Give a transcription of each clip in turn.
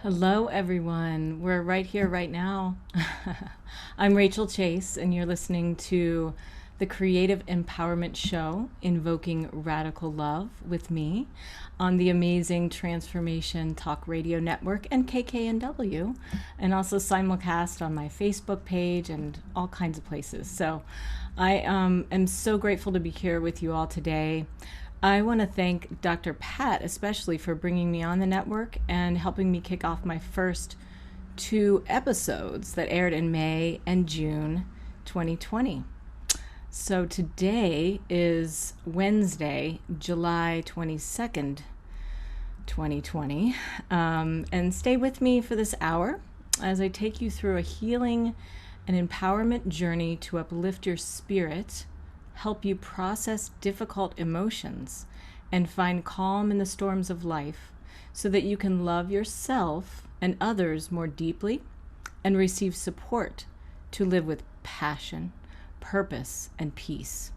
Hello, everyone. We're right here, right now. I'm Rachel Chase, and you're listening to the Creative Empowerment Show, Invoking Radical Love with me on the amazing Transformation Talk Radio Network and KKNW, and also simulcast on my Facebook page and all kinds of places. So I am so grateful to be here with you all today. I want to thank Dr. Pat especially for bringing me on the network and helping me kick off my first 2 episodes that aired in May and June 2020. So today is Wednesday, July 22nd, 2020. And stay with me for this hour as I take you through a healing and empowerment journey to uplift your spirit, help you process difficult emotions, and find calm in the storms of life so that you can love yourself and others more deeply and receive support to live with passion, purpose, and peace.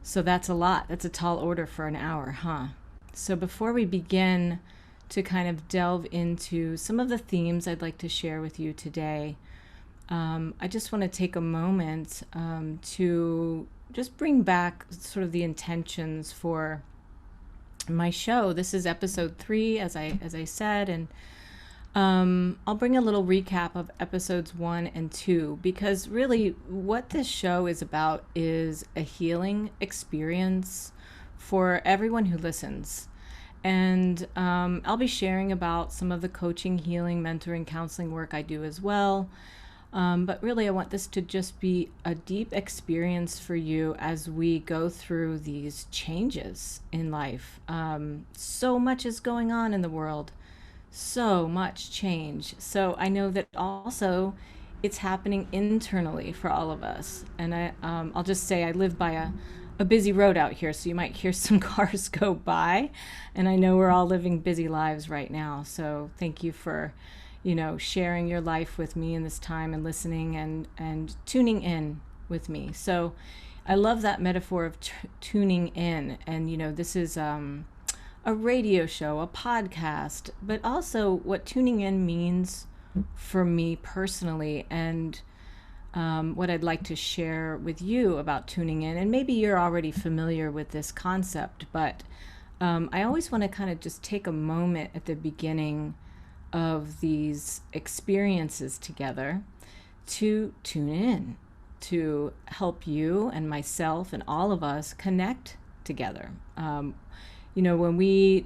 So that's a lot. That's a tall order for an hour, huh? So before we begin to kind of delve into some of the themes I'd like to share with you today, I just want to take a moment to just bring back sort of the intentions for my show. This is episode 3, as I said, and I'll bring a little recap of episodes 1 and 2, because really what this show is about is a healing experience for everyone who listens. And I'll be sharing about some of the coaching, healing, mentoring, counseling work I do as well. But really, I want this to just be a deep experience for you as we go through these changes in life. So much is going on in the world, so much change. So I know that also it's happening internally for all of us. And I'll just say I live by a busy road out here, so you might hear some cars go by. And I know we're all living busy lives right now. So thank you for sharing your life with me in this time and listening and tuning in with me. So I love that metaphor of tuning in. And, this is a radio show, a podcast, but also what tuning in means for me personally, and what I'd like to share with you about tuning in. And maybe you're already familiar with this concept, but I always want to kind of just take a moment at the beginning of these experiences together to tune in, to help you and myself and all of us connect together. When we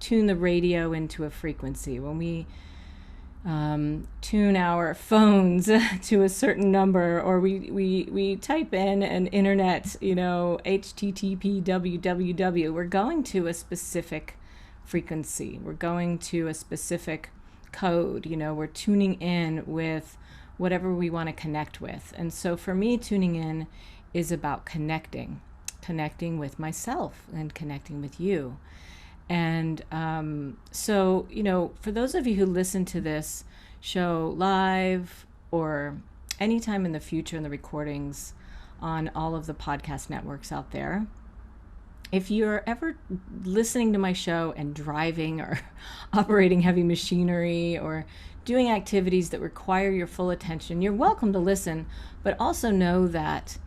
tune the radio into a frequency, when we tune our phones to a certain number, or we type in an internet, HTTP www, we're going to a specific frequency. We're going to a specific code. We're tuning in with whatever we want to connect with. And so for me, tuning in is about connecting with myself and connecting with you. And so, for those of you who listen to this show live or anytime in the future in the recordings on all of the podcast networks out there, if you're ever listening to my show and driving or operating heavy machinery or doing activities that require your full attention, you're welcome to listen, but also know that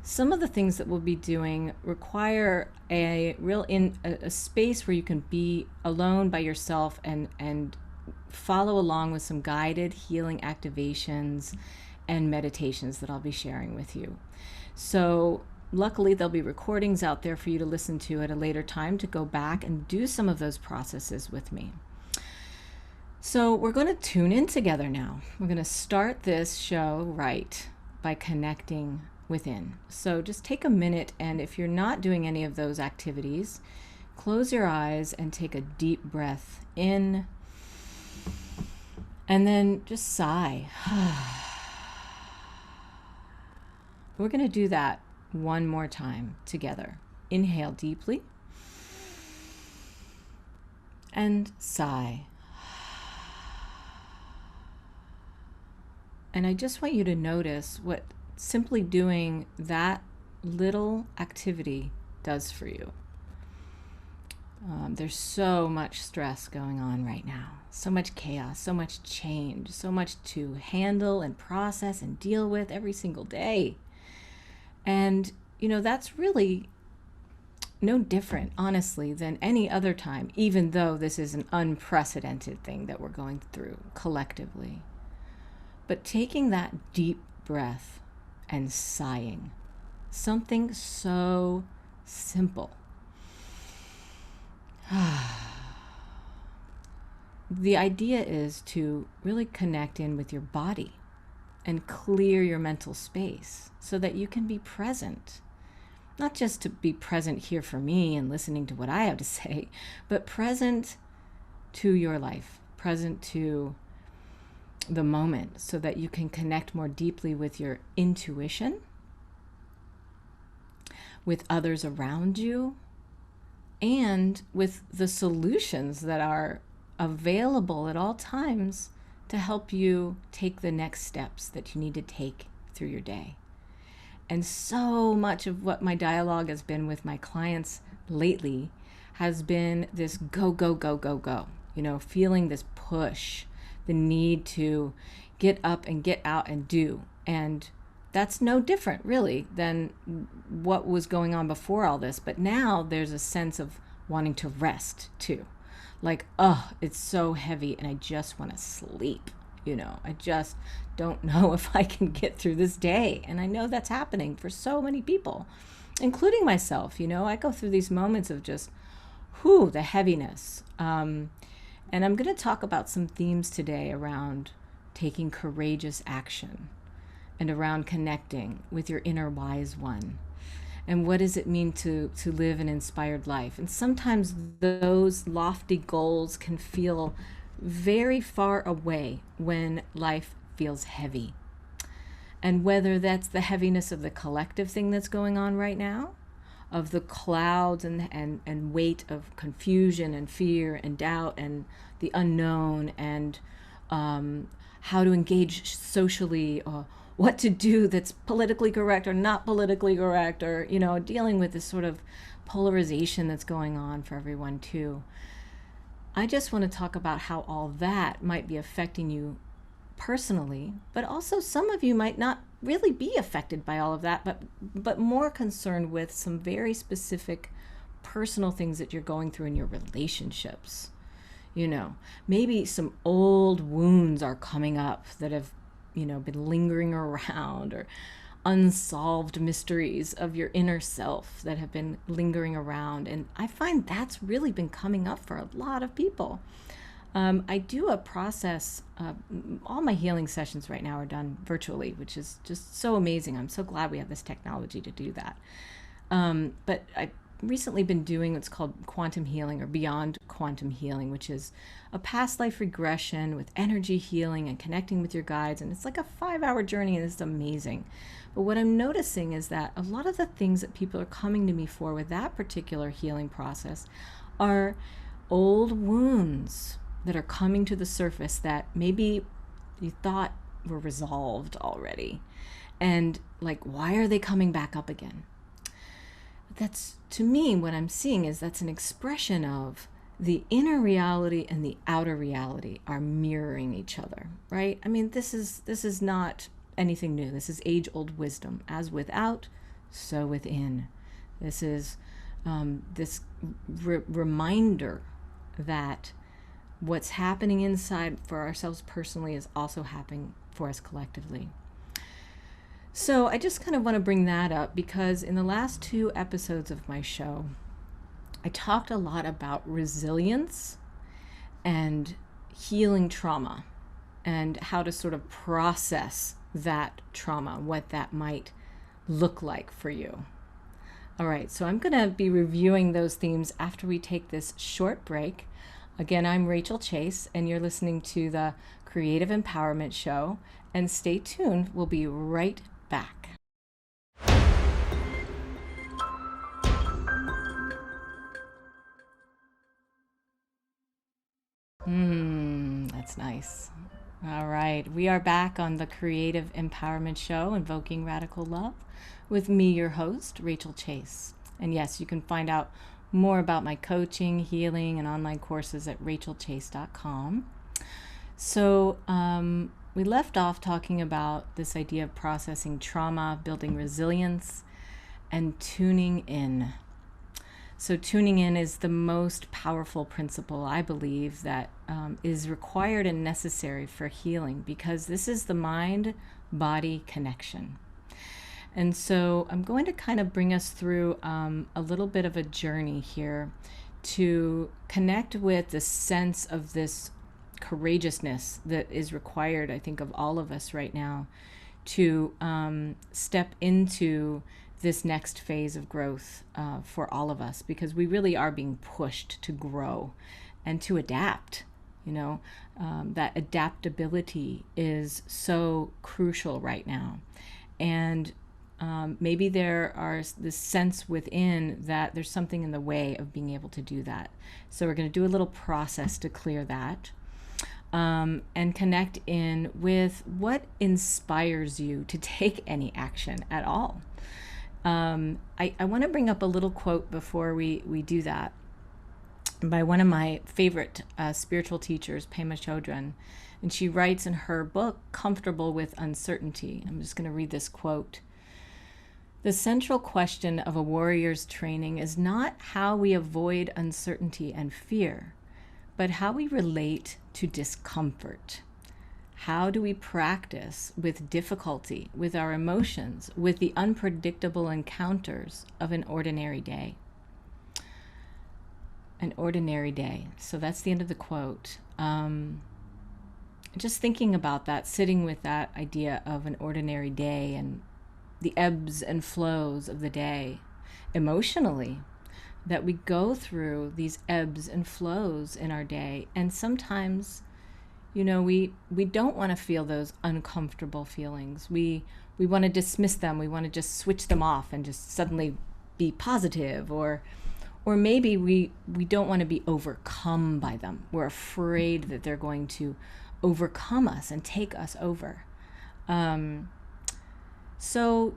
some of the things that we'll be doing require a space where you can be alone by yourself and follow along with some guided healing activations and meditations that I'll be sharing with you. So luckily, there'll be recordings out there for you to listen to at a later time to go back and do some of those processes with me. So we're going to tune in together now. We're going to start this show right by connecting within. So just take a minute, and if you're not doing any of those activities, close your eyes and take a deep breath in, and then just sigh. We're going to do that one more time together. Inhale deeply and sigh. And I just want you to notice what simply doing that little activity does for you. There's so much stress going on right now, so much chaos, so much change, so much to handle and process and deal with every single day. And, that's really no different, honestly, than any other time, even though this is an unprecedented thing that we're going through collectively. But taking that deep breath and sighing, something so simple. The idea is to really connect in with your body and clear your mental space so that you can be present. Not just to be present here for me and listening to what I have to say, but present to your life, present to the moment, so that you can connect more deeply with your intuition, with others around you, and with the solutions that are available at all times to help you take the next steps that you need to take through your day. And so much of what my dialogue has been with my clients lately has been this go, go, go, go, go, feeling this push, the need to get up and get out and do. And that's no different really than what was going on before all this. But now there's a sense of wanting to rest too. Like, it's so heavy and I just want to sleep. I just don't know if I can get through this day. And I know that's happening for so many people, including myself. I go through these moments of just, the heaviness. And I'm going to talk about some themes today around taking courageous action and around connecting with your inner wise one. And what does it mean to live an inspired life? And sometimes those lofty goals can feel very far away when life feels heavy. And whether that's the heaviness of the collective thing that's going on right now, of the clouds and weight of confusion and fear and doubt and the unknown and how to engage socially, or what to do that's politically correct or not politically correct, or, dealing with this sort of polarization that's going on for everyone too. I just want to talk about how all that might be affecting you personally, but also some of you might not really be affected by all of that, but more concerned with some very specific personal things that you're going through in your relationships. Maybe some old wounds are coming up that have, been lingering around, or unsolved mysteries of your inner self that have been lingering around. And I find that's really been coming up for a lot of people. I do a process, all my healing sessions right now are done virtually, which is just so amazing. I'm so glad we have this technology to do that. But I've recently been doing what's called quantum healing, or beyond quantum healing, which is a past life regression with energy healing and connecting with your guides. And it's like a 5-hour journey, and it's amazing. But what I'm noticing is that a lot of the things that people are coming to me for with that particular healing process are old wounds that are coming to the surface that maybe you thought were resolved already. And like, why are they coming back up again? That's, to me, what I'm seeing is that's an expression of the inner reality and the outer reality are mirroring each other, right? I mean, this is not anything new. This is age-old wisdom. As without, so within. This is this reminder that what's happening inside for ourselves personally is also happening for us collectively. So I just kind of want to bring that up because in the last 2 episodes of my show, I talked a lot about resilience and healing trauma and how to sort of process that trauma, what that might look like for you. All right, so I'm going to be reviewing those themes after we take this short break. Again, I'm Rachel Chase, and you're listening to the Creative Empowerment Show. And stay tuned, we'll be right back. That's nice. All right, we are back on the Creative Empowerment Show, Invoking Radical Love, with me, your host, Rachel Chase. And yes, you can find out more about my coaching, healing, and online courses at rachelchase.com. So we left off talking about this idea of processing trauma, building resilience, and tuning in. So tuning in is the most powerful principle, I believe, that is required and necessary for healing, because this is the mind-body connection. And so I'm going to kind of bring us through a little bit of a journey here to connect with the sense of this courageousness that is required, I think, of all of us right now to step into this next phase of growth for all of us, because we really are being pushed to grow and to adapt. That adaptability is so crucial right now. And maybe there are this sense within that there's something in the way of being able to do that. So we're going to do a little process to clear that. And connect in with what inspires you to take any action at all. I want to bring up a little quote before we do that by one of my favorite spiritual teachers, Pema Chodron. And she writes in her book, Comfortable with Uncertainty. I'm just going to read this quote. The central question of a warrior's training is not how we avoid uncertainty and fear, but how we relate to discomfort. How do we practice with difficulty, with our emotions, with the unpredictable encounters of an ordinary day? An ordinary day. So that's the end of the quote. Just thinking about that, sitting with that idea of an ordinary day and the ebbs and flows of the day emotionally, that we go through these ebbs and flows in our day. And sometimes, we don't want to feel those uncomfortable feelings. We want to dismiss them. We want to just switch them off and just suddenly be positive. Or maybe we don't want to be overcome by them. We're afraid that they're going to overcome us and take us over. So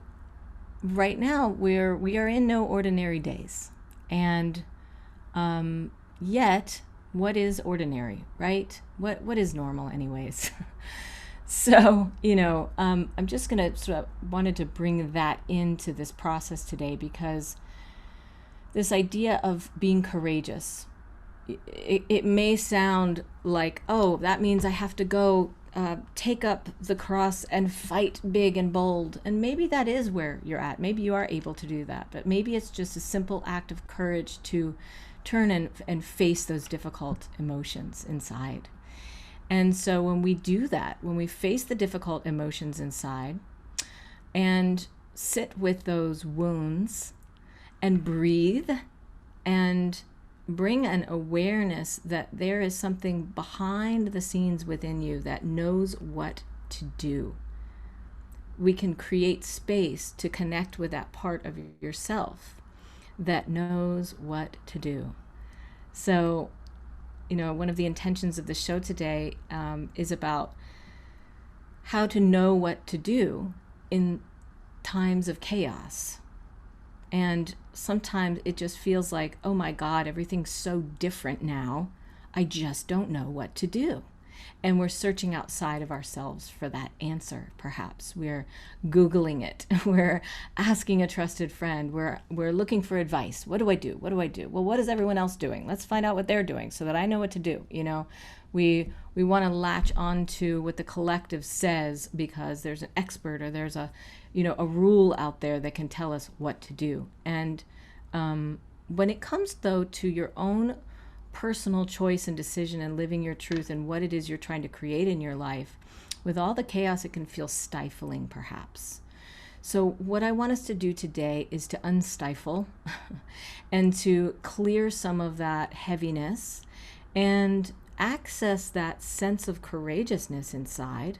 right now we are in no ordinary days. And yet, what is ordinary, right? What is normal anyways? So, I'm just going to wanted to bring that into this process today, because this idea of being courageous, it may sound like, oh, that means I have to go take up the cross and fight big and bold. And maybe that is where you're at. Maybe you are able to do that. But maybe it's just a simple act of courage to turn and face those difficult emotions inside. And so when we do that, when we face the difficult emotions inside and sit with those wounds and breathe and bring an awareness that there is something behind the scenes within you that knows what to do, we can create space to connect with that part of yourself that knows what to do. So, one of the intentions of the show today is about how to know what to do in times of chaos. And sometimes it just feels like, oh my God, everything's so different now. I just don't know what to do. And we're searching outside of ourselves for that answer, perhaps. We're Googling it. We're asking a trusted friend. We're looking for advice. What do I do? What do I do? Well, what is everyone else doing? Let's find out what they're doing so that I know what to do. We want to latch on to what the collective says because there's an expert or there's a rule out there that can tell us what to do. And when it comes, though, to your own personal choice and decision and living your truth and what it is you're trying to create in your life, with all the chaos, it can feel stifling, perhaps. So what I want us to do today is to unstifle and to clear some of that heaviness and access that sense of courageousness inside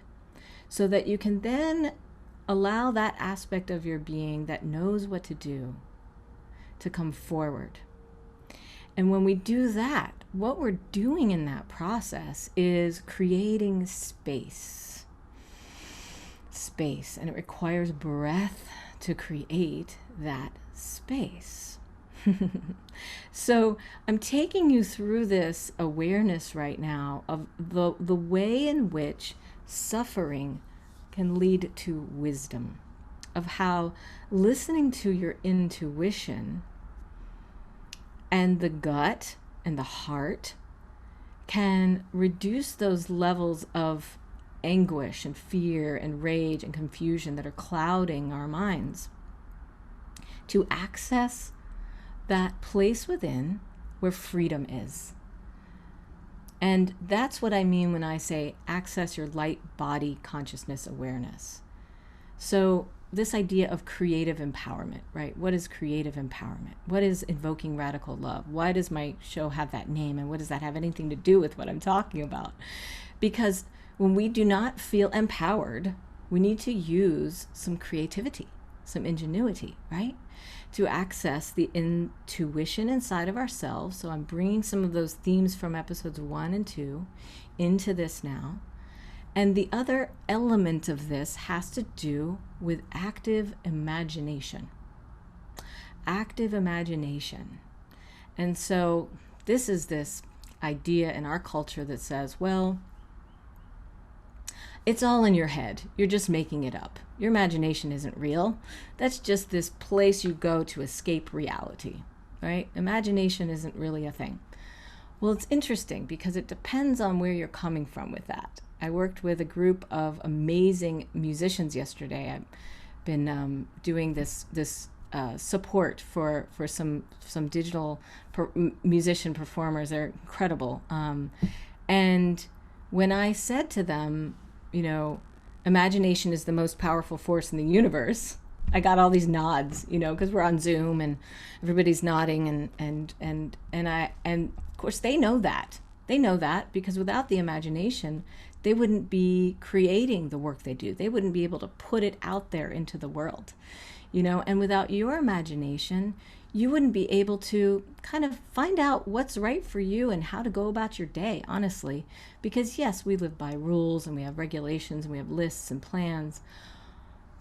so that you can then allow that aspect of your being that knows what to do to come forward. And when we do that, what we're doing in that process is creating space. Space. And it requires breath to create that space. So I'm taking you through this awareness right now of the way in which suffering can lead to wisdom, of how listening to your intuition and the gut and the heart can reduce those levels of anguish and fear and rage and confusion that are clouding our minds, to access that place within where freedom is. And that's what I mean when I say access your light body consciousness awareness. So this idea of creative empowerment, right? What is creative empowerment? What is invoking radical love? Why does my show have that name? And what does that have anything to do with what I'm talking about? Because when we do not feel empowered, we need to use some creativity, some ingenuity, right? To access the intuition inside of ourselves. So I'm bringing some of those themes from episodes 1 and 2 into this now. And the other element of this has to do with active imagination. Active imagination. And so this is this idea in our culture that says, well, it's all in your head. You're just making it up. Your imagination isn't real. That's just this place you go to escape reality, right? Imagination isn't really a thing. Well, it's interesting because it depends on where you're coming from with that. I worked with a group of amazing musicians yesterday. I've been doing this support for some digital musician performers. They're incredible. And when I said to them, you know, imagination is the most powerful force in the universe, I got all these nods, you know, because we're on Zoom and everybody's nodding and of course they know that. They know that because without the imagination, they wouldn't be creating the work they do. They wouldn't be able to put it out there into the world, you know, and without your imagination, you wouldn't be able to kind of find out what's right for you and how to go about your day, honestly. Because yes, we live by rules and we have regulations and we have lists and plans.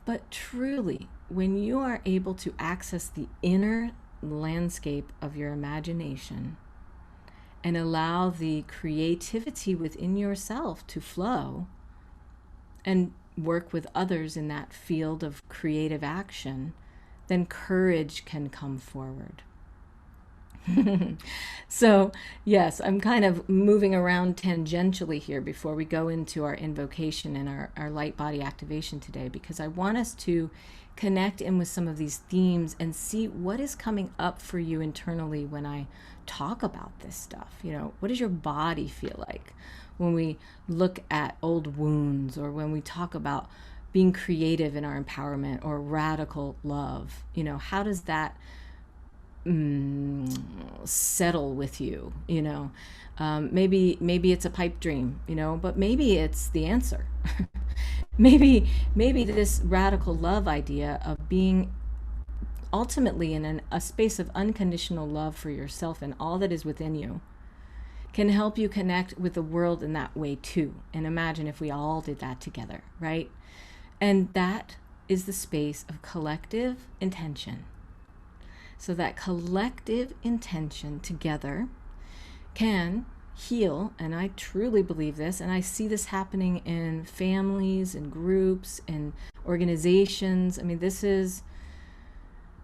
But truly, when you are able to access the inner landscape of your imagination and allow the creativity within yourself to flow and work with others in that field of creative action, then courage can come forward. So, yes, I'm kind of moving around tangentially here before we go into our invocation and our light body activation today, because I want us to connect in with some of these themes and see what is coming up for you internally when I talk about this stuff. You know, what does your body feel like when we look at old wounds, or when we talk about being creative in our empowerment or radical love? You know, how does that settle with you? You know, maybe it's a pipe dream, you know, but maybe it's the answer. maybe this radical love idea of being ultimately in a space of unconditional love for yourself and all that is within you can help you connect with the world in that way too. And imagine if we all did that together, right? And that is the space of collective intention. So that collective intention together can heal, and I truly believe this, and I see this happening in families and groups and organizations. I mean, this is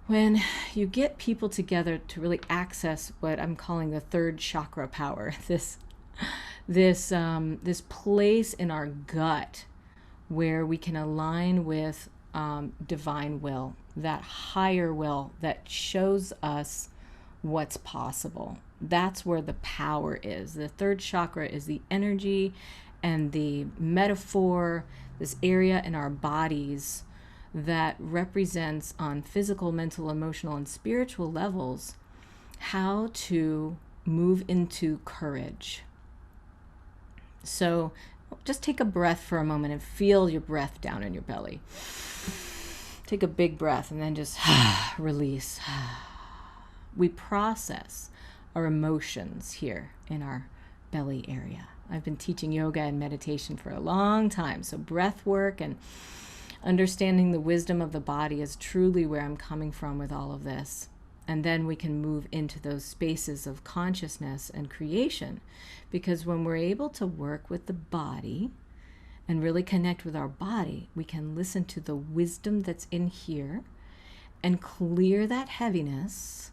when you get people together to really access what I'm calling the third chakra power, this place in our gut where we can align with divine will, that higher will that shows us what's possible. That's where the power is. The third chakra is the energy and the metaphor, this area in our bodies that represents on physical, mental, emotional, and spiritual levels how to move into courage. So just take a breath for a moment and feel your breath down in your belly. Take a big breath and then just release. We process our emotions here in our belly area. I've been teaching yoga and meditation for a long time, so breath work and understanding the wisdom of the body is truly where I'm coming from with all of this. And then we can move into those spaces of consciousness and creation. Because when we're able to work with the body and really connect with our body, we can listen to the wisdom that's in here and clear that heaviness,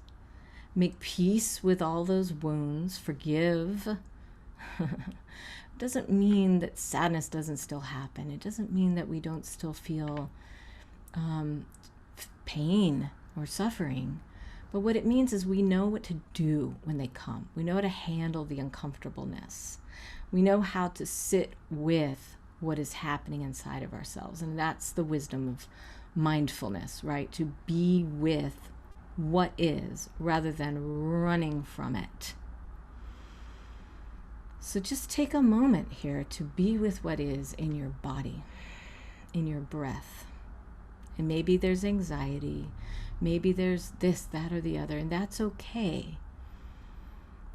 make peace with all those wounds, forgive. Doesn't mean that sadness doesn't still happen. It doesn't mean that we don't still feel pain or suffering. But what it means is we know what to do when they come. We know how to handle the uncomfortableness. We know how to sit with what is happening inside of ourselves. And that's the wisdom of mindfulness, right? To be with what is rather than running from it. So just take a moment here to be with what is in your body, in your breath. And maybe there's anxiety, maybe there's this, that, or the other, and that's okay.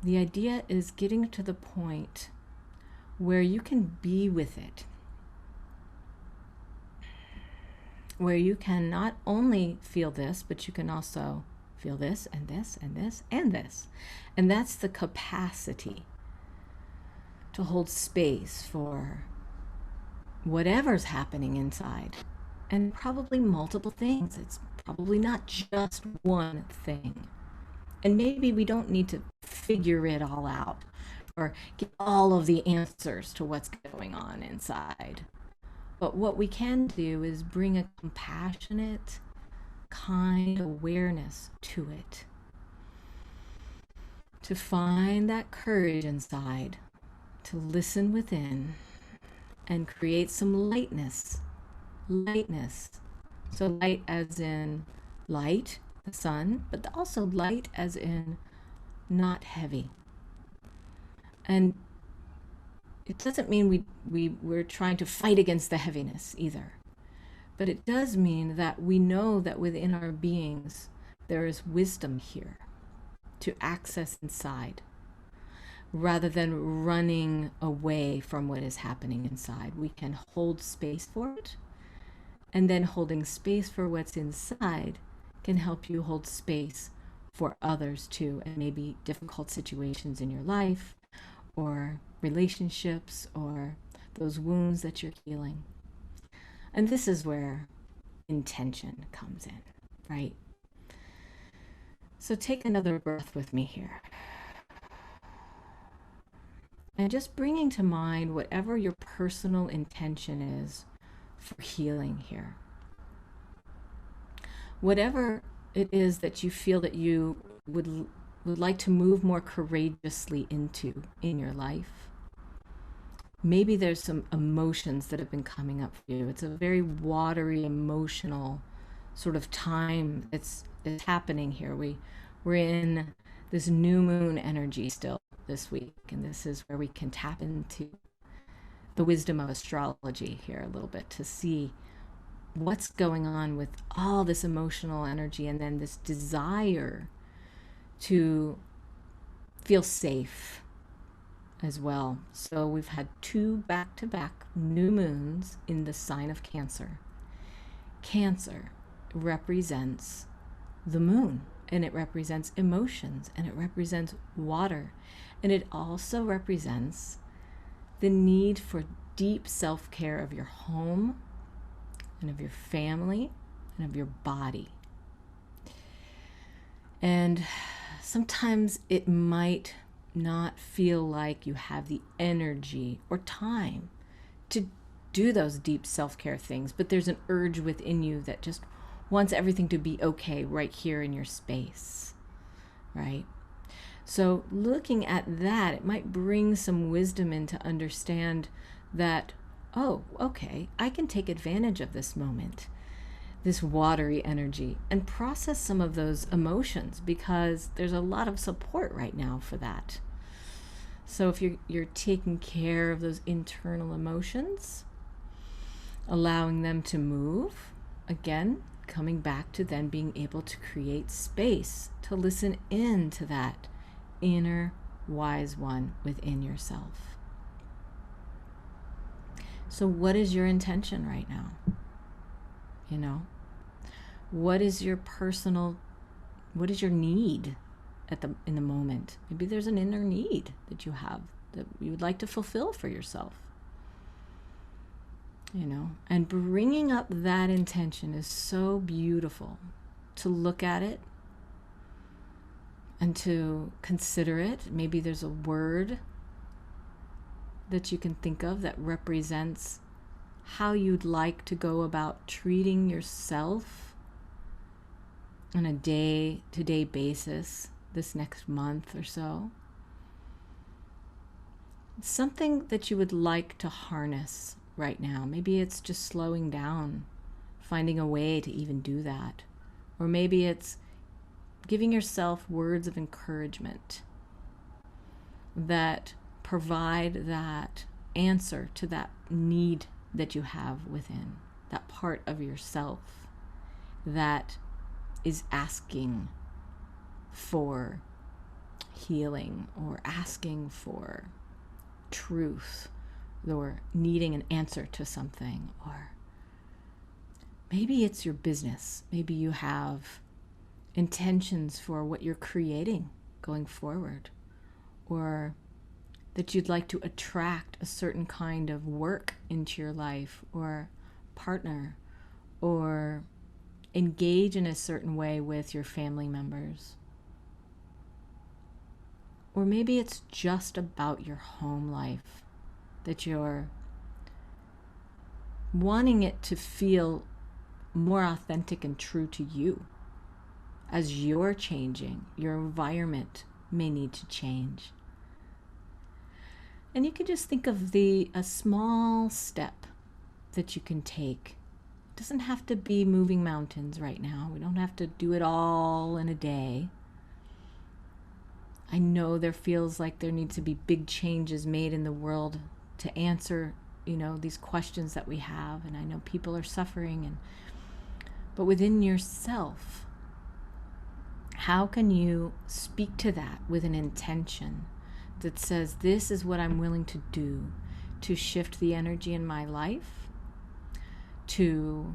The idea is getting to the point where you can be with it, where you can not only feel this, but you can also feel this, and this, and this, and this. And that's the capacity to hold space for whatever's happening inside. And probably multiple things. It's probably not just one thing. And maybe we don't need to figure it all out or get all of the answers to what's going on inside. But what we can do is bring a compassionate, kind awareness to it. To find that courage inside, to listen within, and create some lightness. Lightness. So light as in light, the sun, but also light as in not heavy. And it doesn't mean we're trying to fight against the heaviness either. But it does mean that we know that within our beings there is wisdom here to access inside, rather than running away from what is happening inside. We can hold space for it. And then holding space for what's inside can help you hold space for others too, and maybe difficult situations in your life or relationships or those wounds that you're healing. And this is where intention comes in, right? So take another breath with me here. And just bringing to mind whatever your personal intention is for healing here. Whatever it is that you feel that you would like to move more courageously into in your life. Maybe there's some emotions that have been coming up for you. It's a very watery, emotional sort of time that's happening here. We're in this new moon energy still this week, and this is where we can tap into the wisdom of astrology here a little bit to see what's going on with all this emotional energy and then this desire to feel safe as well. So we've had 2 back-to-back new moons in the sign of Cancer. Cancer represents the moon, and it represents emotions, and it represents water, and it also represents the need for deep self-care of your home and of your family and of your body. And sometimes it might not feel like you have the energy or time to do those deep self-care things, but there's an urge within you that just wants everything to be okay right here in your space, right? So looking at that, it might bring some wisdom in to understand that, oh, okay, I can take advantage of this moment, this watery energy, and process some of those emotions, because there's a lot of support right now for that. So if you're taking care of those internal emotions, allowing them to move, again, coming back to then being able to create space to listen in to that inner wise one within yourself. So what is your intention right now? You know, what is your personal What is your need in the moment? Maybe there's an inner need that you have that you would like to fulfill for yourself. And bringing up that intention is so beautiful, to look at it and to consider it. Maybe there's a word that you can think of that represents how you'd like to go about treating yourself on a day-to-day basis this next month or so. Something that you would like to harness right now. Maybe it's just slowing down, finding a way to even do that. Or maybe it's giving yourself words of encouragement that provide that answer to that need that you have within, that part of yourself that is asking for healing or asking for truth or needing an answer to something. Or maybe it's your business. Maybe you have intentions for what you're creating going forward, or that you'd like to attract a certain kind of work into your life, or partner, or engage in a certain way with your family members. Or maybe it's just about your home life, that you're wanting it to feel more authentic and true to you. As you're changing, your environment may need to change. And you can just think of a small step that you can take. It doesn't have to be moving mountains right now. We don't have to do it all in a day. I know there feels like there needs to be big changes made in the world to answer, these questions that we have. And I know people are suffering. But within yourself, how can you speak to that with an intention that says, this is what I'm willing to do to shift the energy in my life, to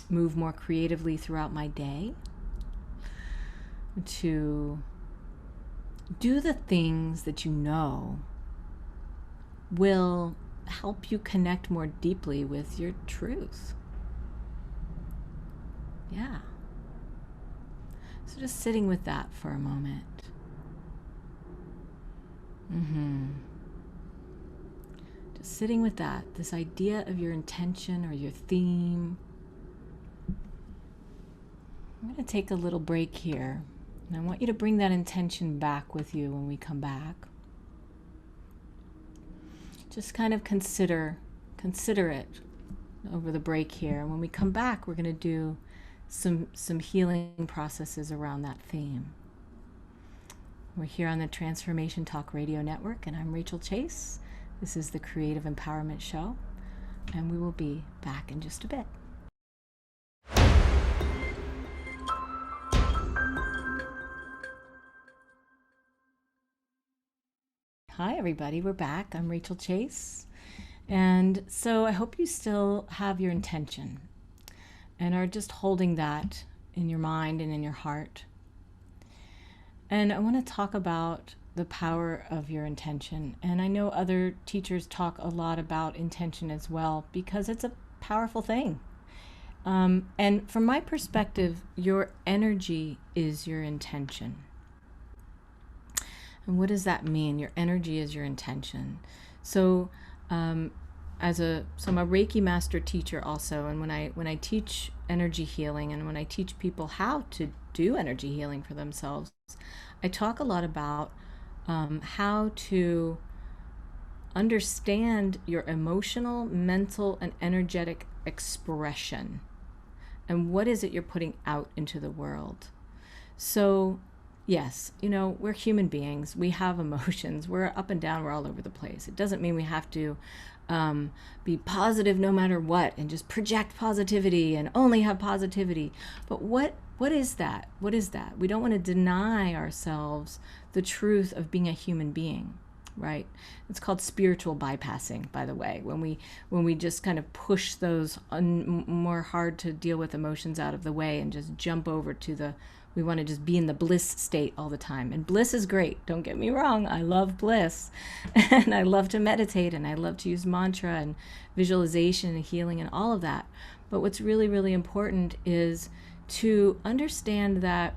move more creatively throughout my day, to do the things that you know will help you connect more deeply with your truth. Yeah. So just sitting with that for a moment. Just sitting with that, this idea of your intention or your theme. I'm going to take a little break here. And I want you to bring that intention back with you when we come back. Just kind of consider it over the break here. And when we come back, we're going to do some healing processes around that theme. We're here on the Transformation Talk Radio Network, and I'm Rachel Chase. This is the Creative Empowerment Show, and we will be back in just a bit. Hi, everybody. We're back. I'm Rachel Chase. And so I hope you still have your intention and are just holding that in your mind and in your heart. And I want to talk about the power of your intention. And I know other teachers talk a lot about intention as well, because it's a powerful thing. And from my perspective, your energy is your intention. And what does that mean? Your energy is your intention. So I'm a Reiki master teacher also, and when I teach energy healing and when I teach people how to do energy healing for themselves, I talk a lot about how to understand your emotional, mental, and energetic expression, and what is it you're putting out into the world. So yes, we're human beings. We have emotions. We're up and down. We're all over the place. It doesn't mean we have to be positive no matter what and just project positivity and only have positivity. But what is that? What is that? We don't want to deny ourselves the truth of being a human being, right? It's called spiritual bypassing, by the way, when we just kind of push those more hard to deal with emotions out of the way and just jump over to the We want to just be in the bliss state all the time. And bliss is great. Don't get me wrong. I love bliss. And I love to meditate, and I love to use mantra and visualization and healing and all of that. But what's really, really important is to understand that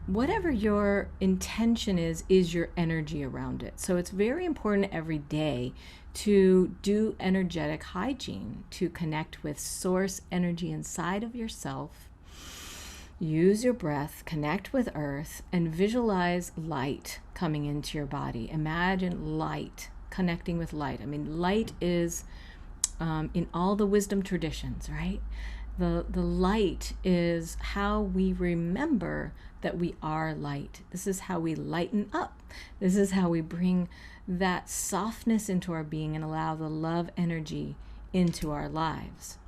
whatever your intention is your energy around it. So it's very important every day to do energetic hygiene, to connect with source energy inside of yourself. Use your breath, connect with earth, and visualize light coming into your body. Imagine light, connecting with light. I mean, light is in all the wisdom traditions, right? The light is how we remember that we are light. This is how we lighten up. This is how we bring that softness into our being and allow the love energy into our lives.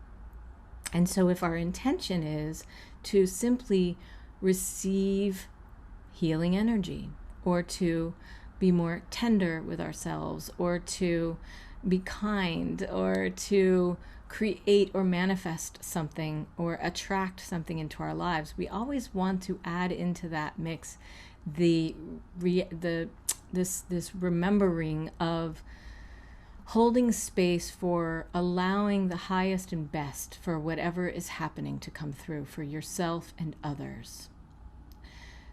And so if our intention is to simply receive healing energy, or to be more tender with ourselves, or to be kind, or to create or manifest something or attract something into our lives, we always want to add into that mix this remembering of holding space for allowing the highest and best for whatever is happening to come through for yourself and others.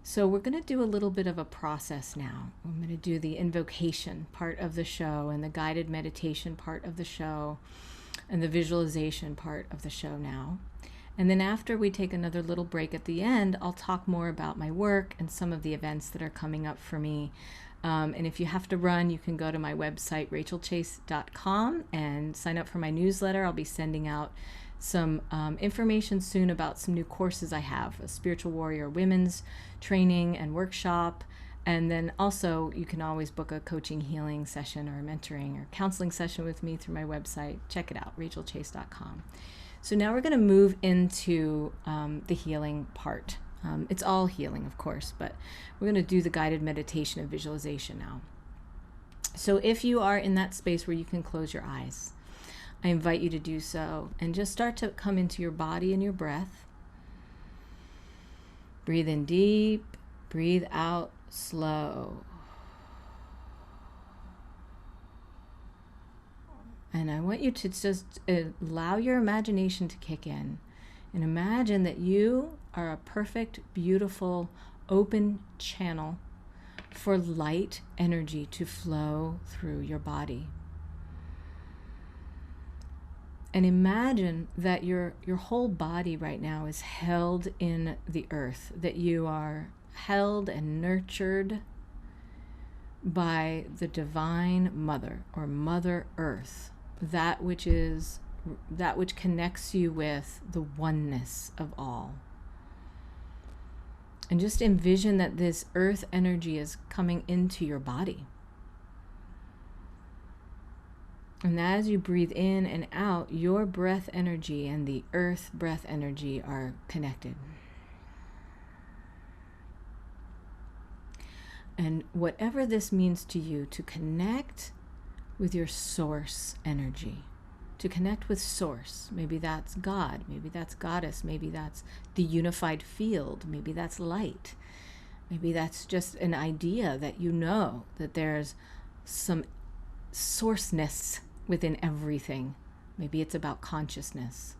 So we're going to do a little bit of a process now. I'm going to do the invocation part of the show and the guided meditation part of the show and the visualization part of the show now. And then after we take another little break at the end, I'll talk more about my work and some of the events that are coming up for me. And if you have to run, you can go to my website, rachelchase.com, and sign up for my newsletter. I'll be sending out some information soon about some new courses I have, a Spiritual Warrior Women's training and workshop. And then also you can always book a coaching, healing session or mentoring or counseling session with me through my website. Check it out, rachelchase.com. So now we're going to move into the healing part. It's all healing, of course, but we're going to do the guided meditation and visualization now. So if you are in that space where you can close your eyes, I invite you to do so and just start to come into your body and your breath. Breathe in deep, breathe out slow. And I want you to just allow your imagination to kick in and imagine that you are a perfect, beautiful, open channel for light energy to flow through your body. And imagine that your whole body right now is held in the earth, that you are held and nurtured by the divine mother or Mother Earth, that which connects you with the oneness of all. And just envision that this earth energy is coming into your body. And as you breathe in and out, your breath energy and the earth breath energy are connected. And whatever this means to you, to connect with your source energy, to connect with source. Maybe that's God, maybe that's Goddess, maybe that's the unified field, maybe that's light. Maybe that's just an idea that you know that there's some sourceness within everything. Maybe it's about consciousness.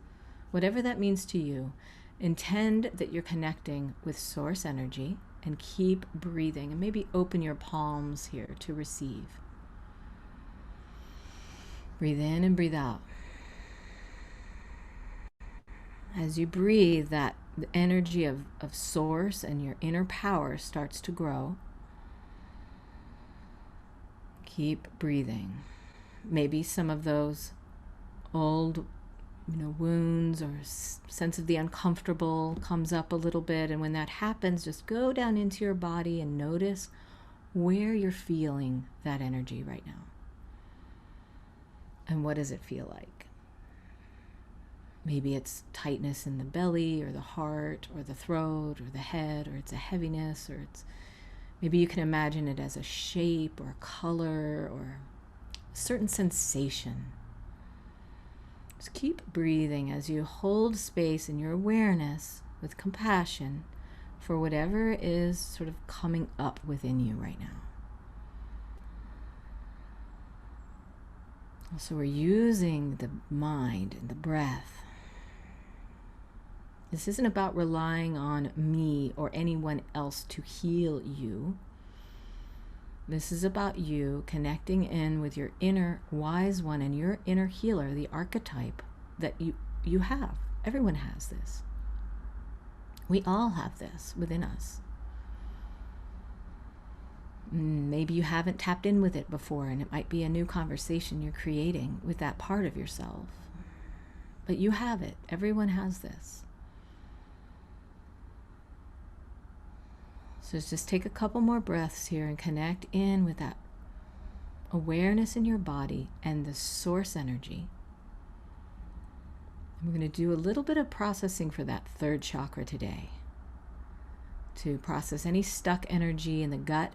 Whatever that means to you, intend that you're connecting with source energy and keep breathing. And maybe open your palms here to receive. Breathe in and breathe out. As you breathe, that the energy of source and your inner power starts to grow. Keep breathing. Maybe some of those old, wounds or sense of the uncomfortable comes up a little bit. And when that happens, just go down into your body and notice where you're feeling that energy right now. And what does it feel like? Maybe it's tightness in the belly or the heart or the throat or the head, or it's a heaviness, or it's maybe you can imagine it as a shape or a color or a certain sensation. Just keep breathing as you hold space in your awareness with compassion for whatever is sort of coming up within you right now. So we're using the mind and the breath. This isn't about relying on me or anyone else to heal you. This is about you connecting in with your inner wise one and your inner healer, the archetype that you have. Everyone has this. We all have this within us. Maybe you haven't tapped in with it before, and it might be a new conversation you're creating with that part of yourself. But you have it. Everyone has this. So just take a couple more breaths here and connect in with that awareness in your body and the source energy. And we're going to do a little bit of processing for that third chakra today, to process any stuck energy in the gut,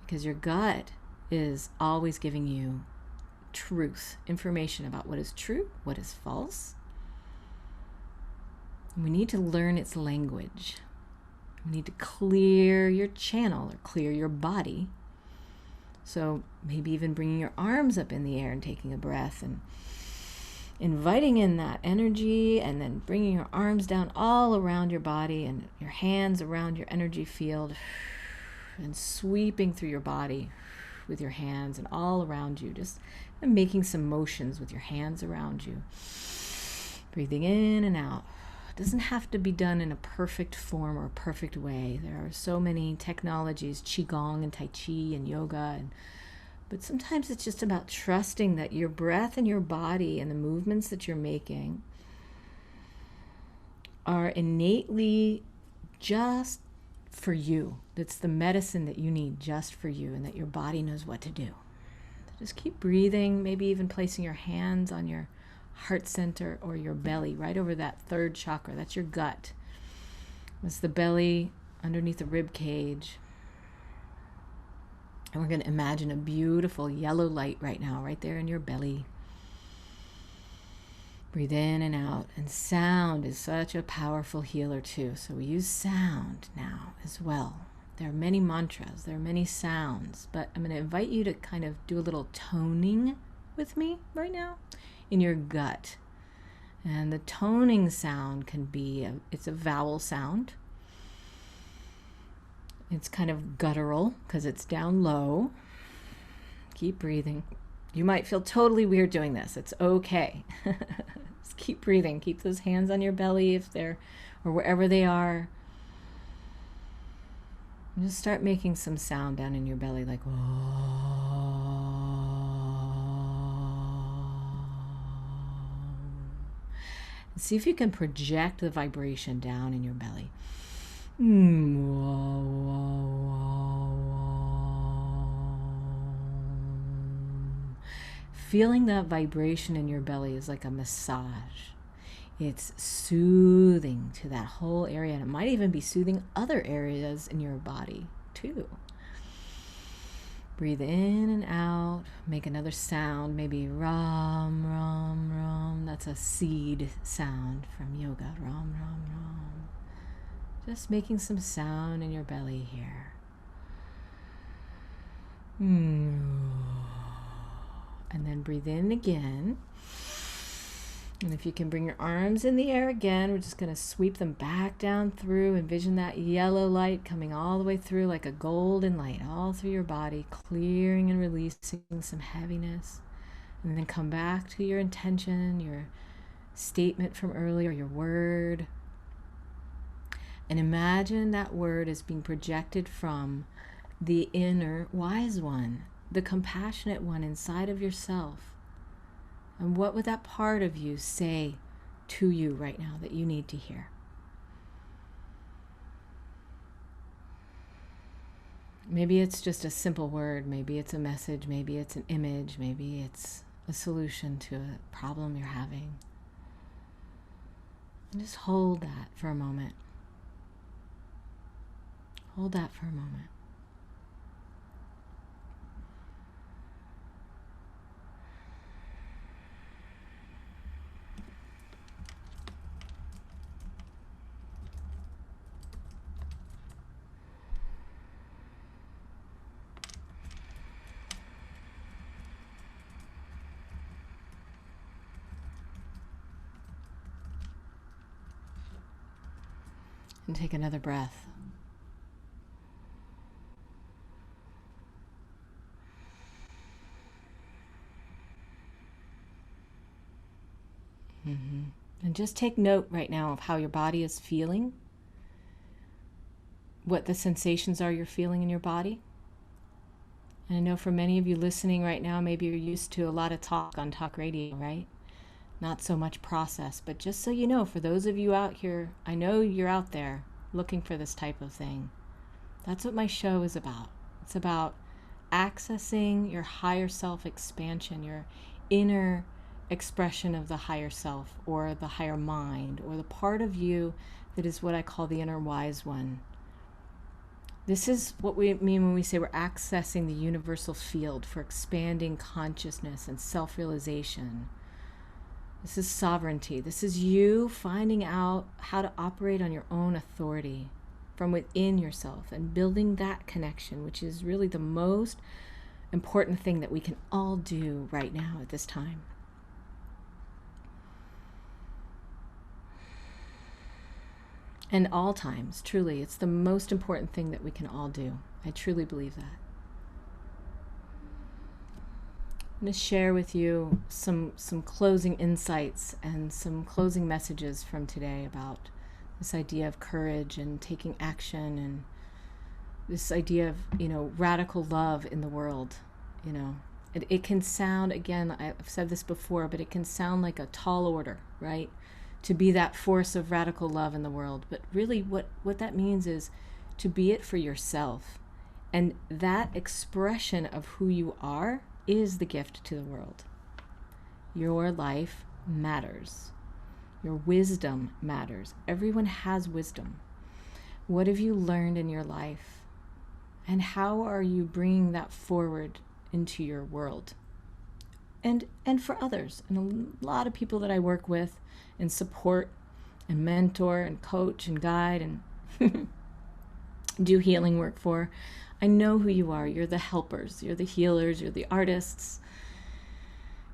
because your gut is always giving you truth, information about what is true, what is false. And we need to learn its language. We need to clear your channel or clear your body. So maybe even bringing your arms up in the air and taking a breath and inviting in that energy, and then bringing your arms down all around your body and your hands around your energy field, and sweeping through your body with your hands and all around you, just making some motions with your hands around you. Breathing in and out. It doesn't have to be done in a perfect form or a perfect way. There are so many technologies, Qigong and Tai Chi and yoga, but sometimes it's just about trusting that your breath and your body and the movements that you're making are innately just for you. That's the medicine that you need just for you, and that your body knows what to do. So just keep breathing, maybe even placing your hands on your heart center or your belly, right over that third chakra. That's your gut. It's the belly underneath the rib cage. And we're going to imagine a beautiful yellow light right now, right there in your belly. Breathe in and out. And sound is such a powerful healer too. So we use sound now as well. There are many mantras, there are many sounds, but I'm going to invite you to kind of do a little toning with me right now in your gut. And the toning sound can be, it's a vowel sound. It's kind of guttural because it's down low. Keep breathing. You might feel totally weird doing this. It's okay. Just keep breathing. Keep those hands on your belly if they're, or wherever they are. And just start making some sound down in your belly, like and see if you can project the vibration down in your belly. Feeling that vibration in your belly is like a massage. It's soothing to that whole area, and it might even be soothing other areas in your body too. Breathe in and out. Make another sound, maybe ram, ram, ram. That's a seed sound from yoga. Ram, ram, ram. Just making some sound in your belly here. And then breathe in again. And if you can bring your arms in the air again, we're just going to sweep them back down through. Envision that yellow light coming all the way through like a golden light, all through your body, clearing and releasing some heaviness. And then come back to your intention, your statement from earlier, your word. And imagine that word is being projected from the inner wise one, the compassionate one inside of yourself. And what would that part of you say to you right now that you need to hear? Maybe it's just a simple word, maybe it's a message, maybe it's an image, maybe it's a solution to a problem you're having. And just hold that for a moment. Hold that for a moment. And take another breath. And just take note right now of how your body is feeling, what the sensations are you're feeling in your body. And I know for many of you listening right now, maybe you're used to a lot of talk on talk radio, right? Not so much process, but just so you know, for those of you out here, I know you're out there looking for this type of thing. That's what my show is about. It's about accessing your higher self expansion, your inner expression of the higher self or the higher mind or the part of you that is what I call the inner wise one. This is what we mean when we say we're accessing the universal field for expanding consciousness and self-realization. This is sovereignty. This is you finding out how to operate on your own authority from within yourself and building that connection, which is really the most important thing that we can all do right now at this time. And all times, truly, it's the most important thing that we can all do. I truly believe that. I'm going to share with you some closing insights and some closing messages from today about this idea of courage and taking action and this idea of, radical love in the world. It can sound, again, I've said this before, but it can sound like a tall order, right? To be that force of radical love in the world. But really what that means is to be it for yourself. And that expression of who you are is the gift to the world. Your life matters. Your wisdom matters. Everyone has wisdom. What have you learned in your life? And how are you bringing that forward into your world? And for others. And a lot of people that I work with and support and mentor and coach and guide and do healing work for, I know who you are. You're the helpers, you're the healers, you're the artists,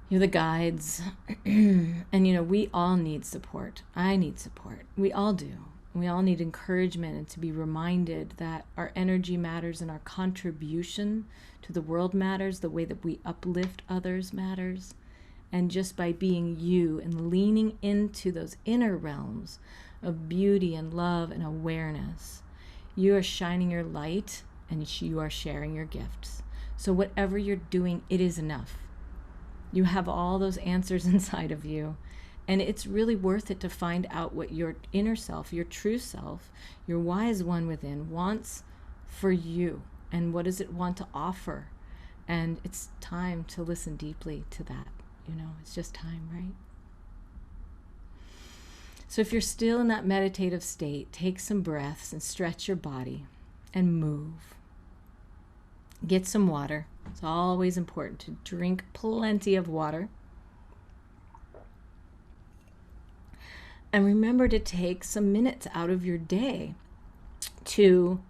you're the guides. And we all need support. I need support. We all do. We all need encouragement and to be reminded that our energy matters and our contribution to the world matters, the way that we uplift others matters. And just by being you and leaning into those inner realms of beauty and love and awareness, you are shining your light and you are sharing your gifts. So whatever you're doing, it is enough. You have all those answers inside of you. And it's really worth it to find out what your inner self, your true self, your wise one within wants for you. And what does it want to offer? And it's time to listen deeply to that. It's just time, right? So if you're still in that meditative state, take some breaths and stretch your body and move. Get some water. It's always important to drink plenty of water. And remember to take some minutes out of your day to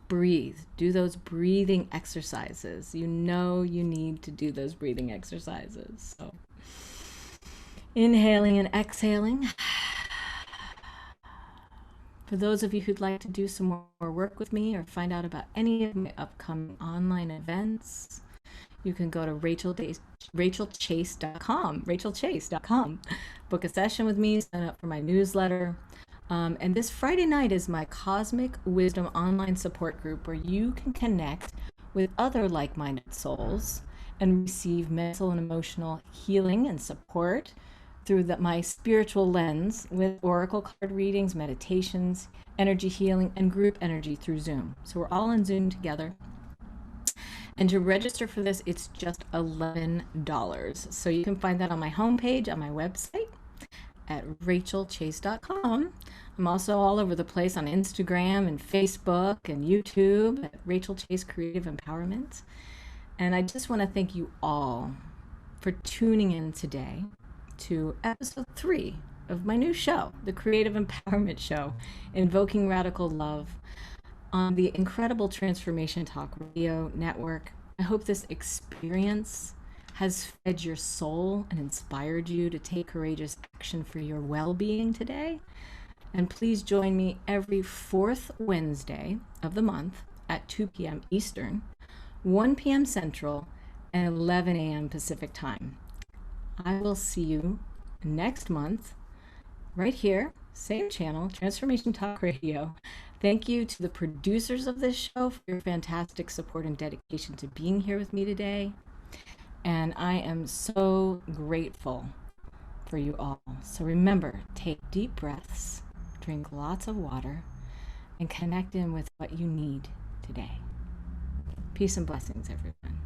breathe. Do those breathing exercises. You need to do those breathing exercises. So inhaling and exhaling. For those of you who'd like to do some more work with me or find out about any of my upcoming online events, you can go to rachelchase.com. Book a session with me, sign up for my newsletter. And this Friday night is my Cosmic Wisdom online support group where you can connect with other like-minded souls and receive mental and emotional healing and support through my spiritual lens with oracle card readings, meditations, energy healing, and group energy through Zoom. So we're all on Zoom together. And to register for this, it's just $11. So you can find that on my homepage, on my website at rachelchase.com. I'm also all over the place on Instagram and Facebook and YouTube at Rachel Chase Creative Empowerment. And I just want to thank you all for tuning in today to episode 3 of my new show, the Creative Empowerment Show, Invoking Radical Love, on the incredible Transformation Talk Radio Network. I hope this experience has fed your soul and inspired you to take courageous action for your well-being today. And please join me every fourth Wednesday of the month at 2 p.m. Eastern, 1 p.m. Central, and 11 a.m. Pacific time. I will see you next month right here, same channel, Transformation Talk Radio. Thank you to the producers of this show for your fantastic support and dedication to being here with me today. And I am so grateful for you all. So remember, take deep breaths, drink lots of water, and connect in with what you need today. Peace and blessings, everyone.